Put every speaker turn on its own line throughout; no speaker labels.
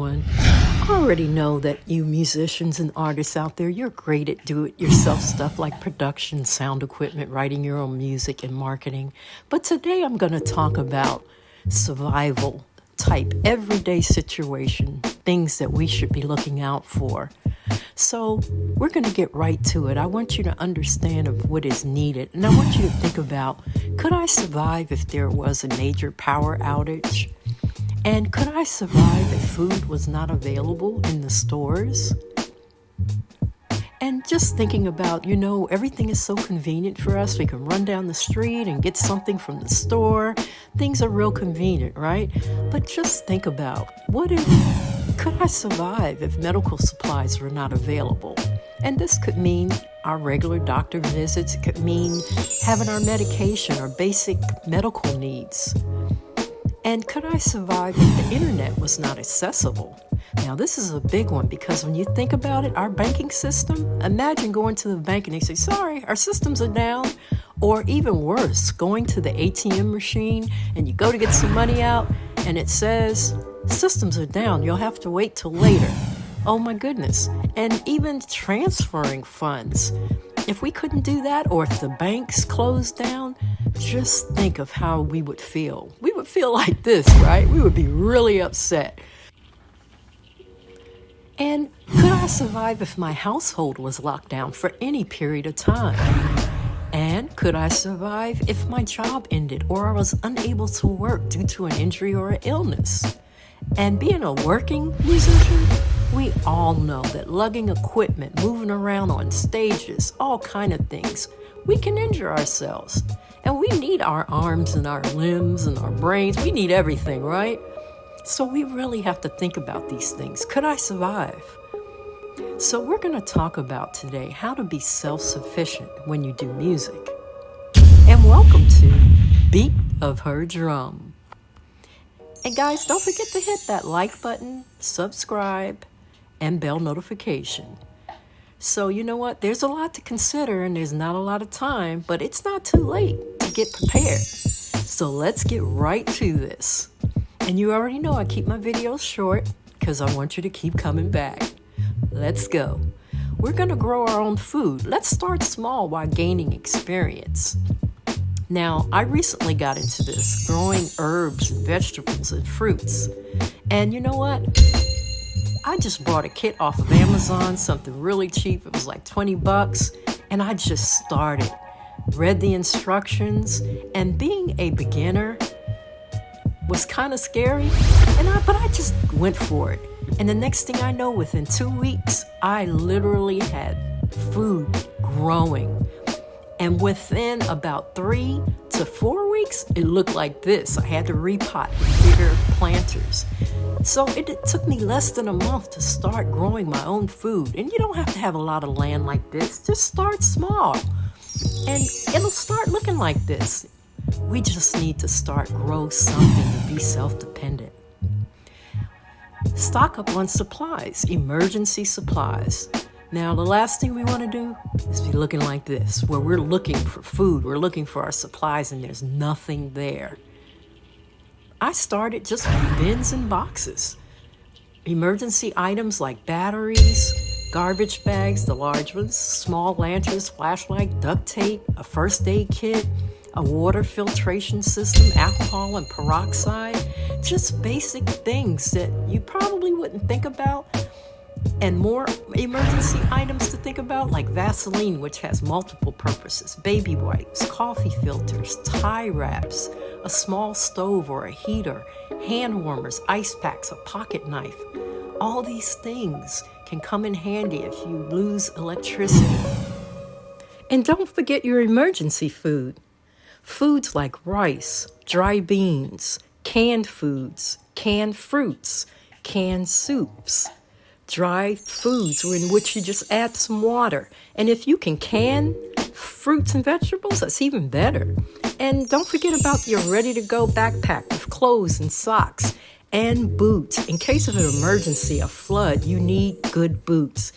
everyone. I already know that you musicians and artists out there, you're great at do-it-yourself stuff like production, sound equipment, writing your own music, and marketing. But today I'm going to talk about survival type, everyday situation, things that we should be looking out for. So we're going to get right to it. I want you to understand of what is needed. And I want you to think about, could I survive if there was a major power outage? And could I survive if food was not available in the stores? And just thinking about, everything is so convenient for us. We can run down the street and get something from the store. Things are real convenient, right? But just think about, could I survive if medical supplies were not available? And this could mean our regular doctor visits. It could mean having our medication or basic medical needs. And could I survive if the internet was not accessible? Now, this is a big one because when you think about it, our banking system, imagine going to the bank and they say, sorry, our systems are down. Or even worse, going to the ATM machine and you go to get some money out and it says, systems are down, you'll have to wait till later. Oh my goodness. And even transferring funds. If we couldn't do that, or if the banks closed down, just think of how we would feel. We would feel like this, right? We would be really upset. And could I survive if my household was locked down for any period of time? And could I survive if my job ended or I was unable to work due to an injury or an illness? And being a working musician, we all know that lugging equipment, moving around on stages, all kind of things, we can injure ourselves. And we need our arms and our limbs and our brains. We need everything, right? So we really have to think about these things. Could I survive? So we're going to talk about today how to be self-sufficient when you do music. And welcome to Beat of Her Drum. And guys, don't forget to hit that like button, subscribe, and bell notification. So you know what? There's a lot to consider and there's not a lot of time, but it's not too late to get prepared. So let's get right to this. And you already know I keep my videos short because I want you to keep coming back. Let's go. We're going to grow our own food. Let's start small while gaining experience. Now, I recently got into this, growing herbs and vegetables and fruits. And you know what? I just bought a kit off of Amazon, something really cheap. It was like $20. And I just started, read the instructions, and being a beginner was kind of scary. But I just went for it. And the next thing I know, within 2 weeks, I literally had food growing. And within about 3 to 4 weeks, it looked like this. I had to repot the bigger planters. So it took me less than a month to start growing my own food. And you don't have to have a lot of land like this. Just start small. And it'll start looking like this. We just need to grow something to be self-dependent. Stock up on supplies, emergency supplies. Now, the last thing we want to do is be looking like this, where we're looking for food, we're looking for our supplies, and there's nothing there. I started just with bins and boxes. Emergency items like batteries, garbage bags, the large ones, small lanterns, flashlight, duct tape, a first aid kit, a water filtration system, alcohol and peroxide, just basic things that you probably wouldn't think about. And more emergency items to think about, like Vaseline, which has multiple purposes, baby wipes, coffee filters, tie wraps, a small stove or a heater, hand warmers, ice packs, a pocket knife. All these things can come in handy if you lose electricity. And don't forget your emergency food. Foods like rice, dry beans, canned foods, canned fruits, canned soups. Dry foods in which you just add some water. And if you can can fruits and vegetables, that's even better. And don't forget about your ready-to-go backpack with clothes and socks and boots. In case of an emergency, a flood, you need good boots.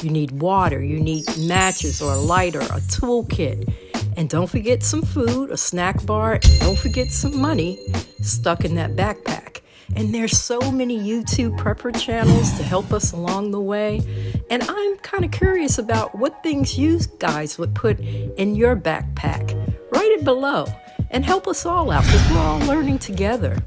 You need water, you need matches or a lighter, a toolkit. And don't forget some food, a snack bar, and don't forget some money stuck in that backpack. And there's so many YouTube prepper channels to help us along the way. And I'm kind of curious about what things you guys would put in your backpack. Write it below and help us all out because we're all learning together.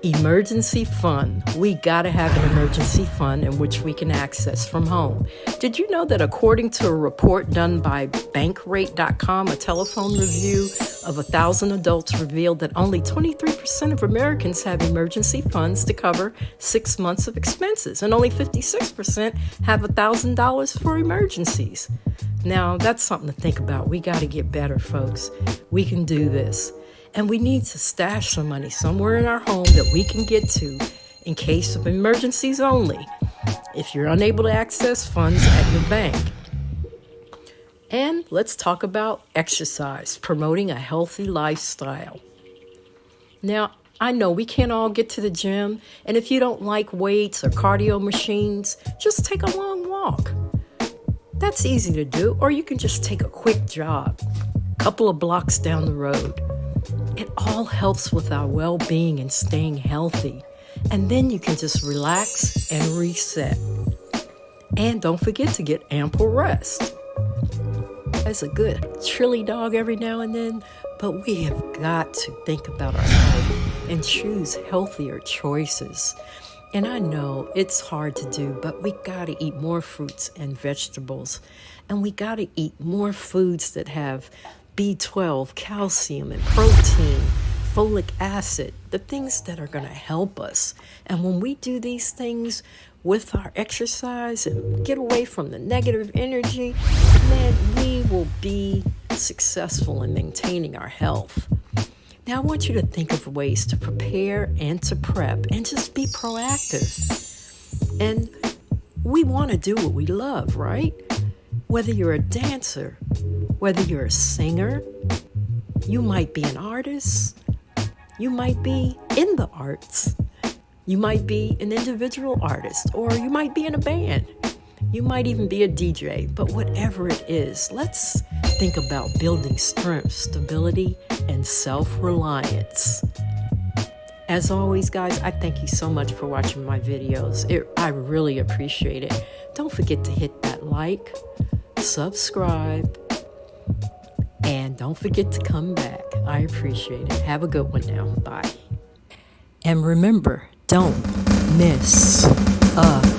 Emergency fund. We gotta have an emergency fund in which we can access from home. Did you know that according to a report done by Bankrate.com, a telephone review of 1,000 adults revealed that only 23% of Americans have emergency funds to cover 6 months of expenses, and only 56% have $1,000 for emergencies. Now, that's something to think about. We gotta get better, folks. We can do this. And we need to stash some money somewhere in our home that we can get to in case of emergencies only, if you're unable to access funds at your bank. And let's talk about exercise, promoting a healthy lifestyle. Now, I know we can't all get to the gym, and if you don't like weights or cardio machines, just take a long walk. That's easy to do, or you can just take a quick jog, a couple of blocks down the road. It all helps with our well-being and staying healthy. And then you can just relax and reset. And don't forget to get ample rest. That's a good chilly dog every now and then, but we have got to think about our health and choose healthier choices. And I know it's hard to do, but we got to eat more fruits and vegetables. And we got to eat more foods that have B12, calcium, and protein, folic acid, the things that are going to help us. And when we do these things with our exercise and get away from the negative energy, then we will be successful in maintaining our health. Now, I want you to think of ways to prepare and to prep and just be proactive. And we want to do what we love, right? Whether you're a dancer, whether you're a singer, you might be an artist, you might be in the arts, you might be an individual artist, or you might be in a band, you might even be a DJ, but whatever it is, let's think about building strength, stability, and self-reliance. As always, guys, I thank you so much for watching my videos. I really appreciate it. Don't forget to hit that like, subscribe, and don't forget to come back. I appreciate it. Have a good one now. Bye. And remember, don't miss a